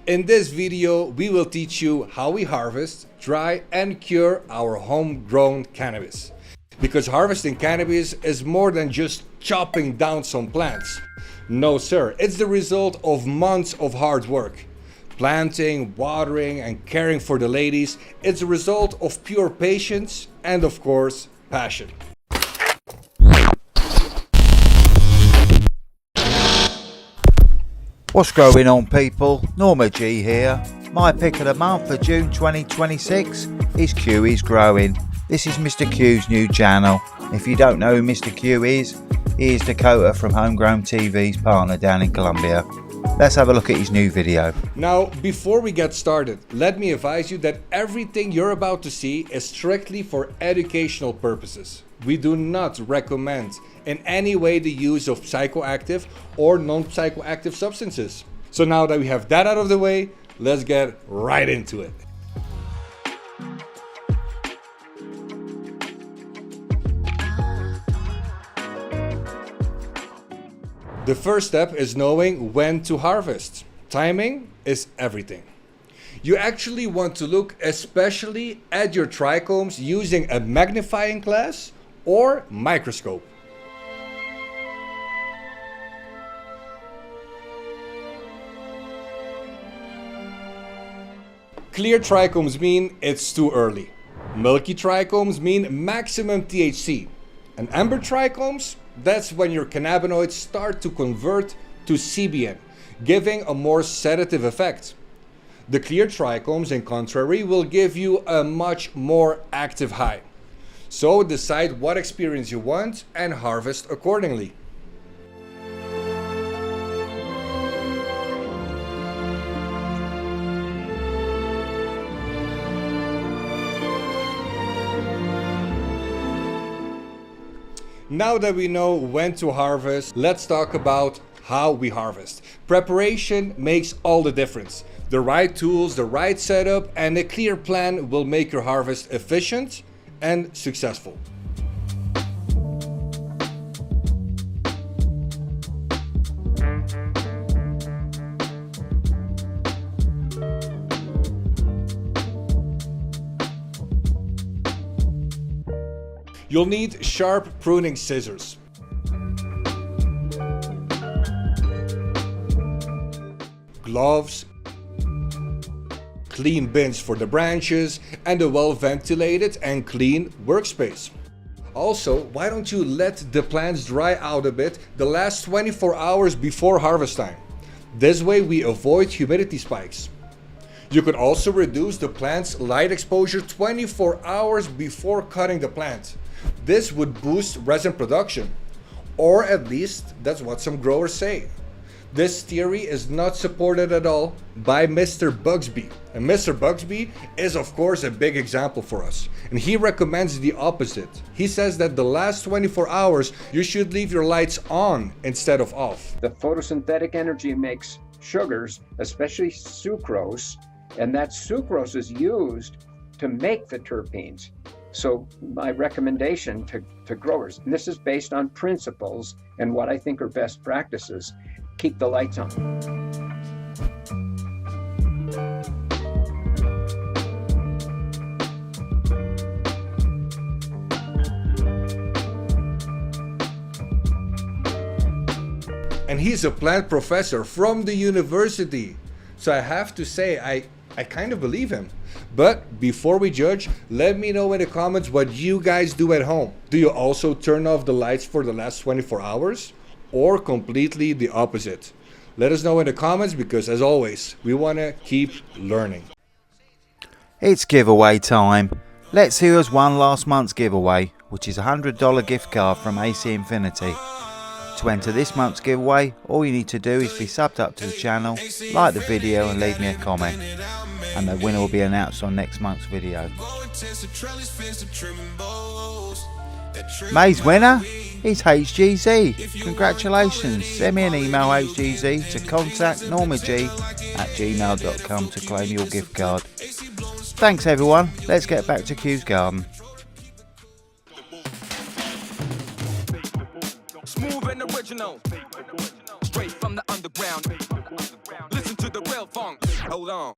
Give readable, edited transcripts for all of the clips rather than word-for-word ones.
In this video, we will teach you how we harvest, dry and cure our homegrown cannabis. Because harvesting cannabis is more than just chopping down some plants. No sir, it's the result of months of hard work. Planting, watering and caring for the ladies, it's a result of pure patience and of course, passion. What's going on people? NORMAGEE here. My pick of the month for June 2026 is Q is Growing. This is Mr. Q's new channel. If you don't know who Mr. Q is, he is Dakota from Homegrown TV's partner down in Colombia. Let's have a look at his new video. Now, before we get started, let me advise you that everything you're about to see is strictly for educational purposes. We do not recommend in any way the use of psychoactive or non-psychoactive substances. So now that we have that out of the way, let's get right into it. The first step is knowing when to harvest. Timing is everything. You actually want to look especially at your trichomes using a magnifying glass or microscope. Clear trichomes mean it's too early. Milky trichomes mean maximum THC. And amber trichomes, that's when your cannabinoids start to convert to CBN, giving a more sedative effect. The clear trichomes, in contrary, will give you a much more active high. So decide what experience you want and harvest accordingly. Now that we know when to harvest, let's talk about how we harvest. Preparation makes all the difference. The right tools, the right setup, and a clear plan will make your harvest efficient and successful. You'll need sharp pruning scissors, gloves, clean bins for the branches, and a well-ventilated and clean workspace. Also, why don't you let the plants dry out a bit the last 24 hours before harvest time? This way we avoid humidity spikes. You could also reduce the plant's light exposure 24 hours before cutting the plant. This would boost resin production, or at least that's what some growers say. This theory is not supported at all by Mr. Bugsby. And Mr. Bugsby is of course a big example for us. And he recommends the opposite. He says that the last 24 hours you should leave your lights on instead of off. The photosynthetic energy makes sugars, especially sucrose, and that sucrose is used to make the terpenes. So my recommendation to growers, and this is based on principles and what I think are best practices, keep the lights on. And he's a plant professor from the university. So I have to say, I kind of believe him. But before we judge, let me know in the comments what you guys do at home. Do you also turn off the lights for the last 24 hours? Or completely the opposite? Let us know in the comments because as always, we want to keep learning. It's giveaway time. Let's hear us one last month's giveaway, which is a $100 gift card from AC Infinity. To enter this month's giveaway, all you need to do is be subbed up to the channel, like the video and leave me a comment. And the winner will be announced on next month's video. May's winner is HGZ. Congratulations. Send me an email HGZ to contact@normagee@gmail.com to claim your gift card. Thanks everyone. Let's get back to Q's garden. Smooth and original, straight from the underground. Listen to the real funk. Hold on.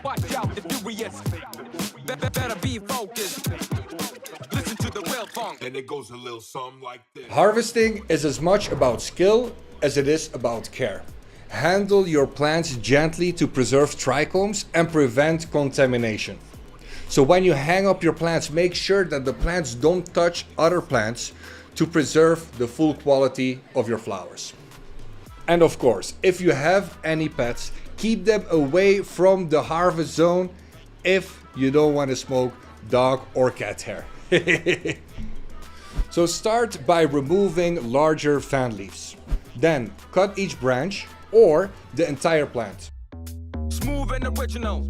Watch out, the furious. Better be focused. Listen to the real funk. And it goes a little something like this. Harvesting is as much about skill as it is about care. Handle your plants gently to preserve trichomes and prevent contamination. So when you hang up your plants, make sure that the plants don't touch other plants to preserve the full quality of your flowers. And of course, if you have any pets, keep them away from the harvest zone if you don't want to smoke dog or cat hair. So start by removing larger fan leaves. Then cut each branch or the entire plant. Smooth and original.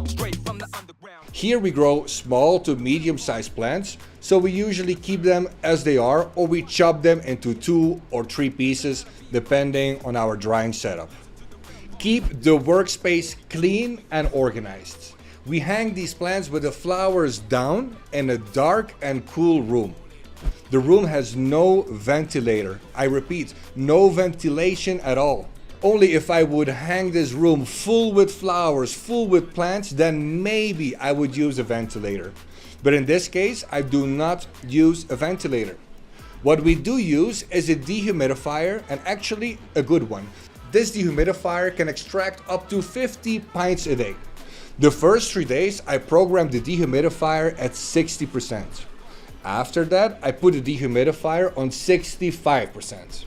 Straight from the underground. Here we grow small to medium-sized plants, so we usually keep them as they are or we chop them into 2 or 3 pieces depending on our drying setup. Keep the workspace clean and organized. We hang these plants with the flowers down in a dark and cool room. The room has no ventilator. I repeat, no ventilation at all. Only if I would hang this room full with flowers, full with plants, then maybe I would use a ventilator. But in this case, I do not use a ventilator. What we do use is a dehumidifier, and actually a good one. This dehumidifier can extract up to 50 pints a day. The first 3 days, I programmed the dehumidifier at 60%. After that, I put the dehumidifier on 65%.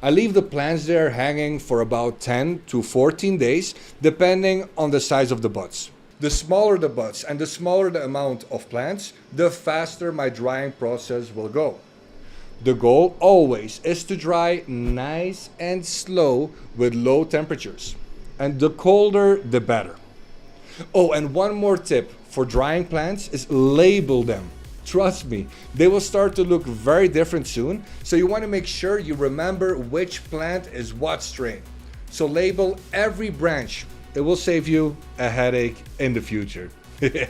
I leave the plants there hanging for about 10 to 14 days, depending on the size of the buds. The smaller the buds and the smaller the amount of plants, the faster my drying process will go. The goal always is to dry nice and slow with low temperatures. And the colder, the better. Oh, and one more tip for drying plants is label them. Trust me, they will start to look very different soon, so you want to make sure you remember which plant is what strain. So label every branch. It will save you a headache in the future. There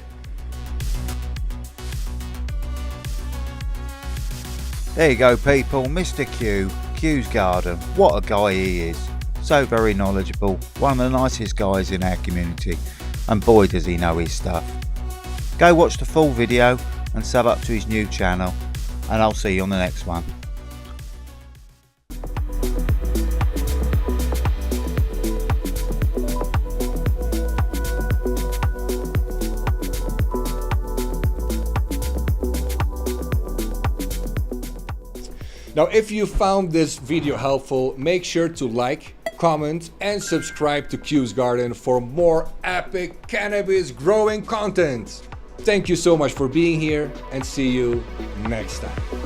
you go people, Mr. Q, Q's Garden. What a guy he is. So very knowledgeable, one of the nicest guys in our community, and boy does he know his stuff. Go watch the full video and sub up to his new channel, and I'll see you on the next one. Now, if you found this video helpful, make sure to like, comment, and subscribe to Q's Garden for more epic cannabis growing content. Thank you so much for being here, and see you next time.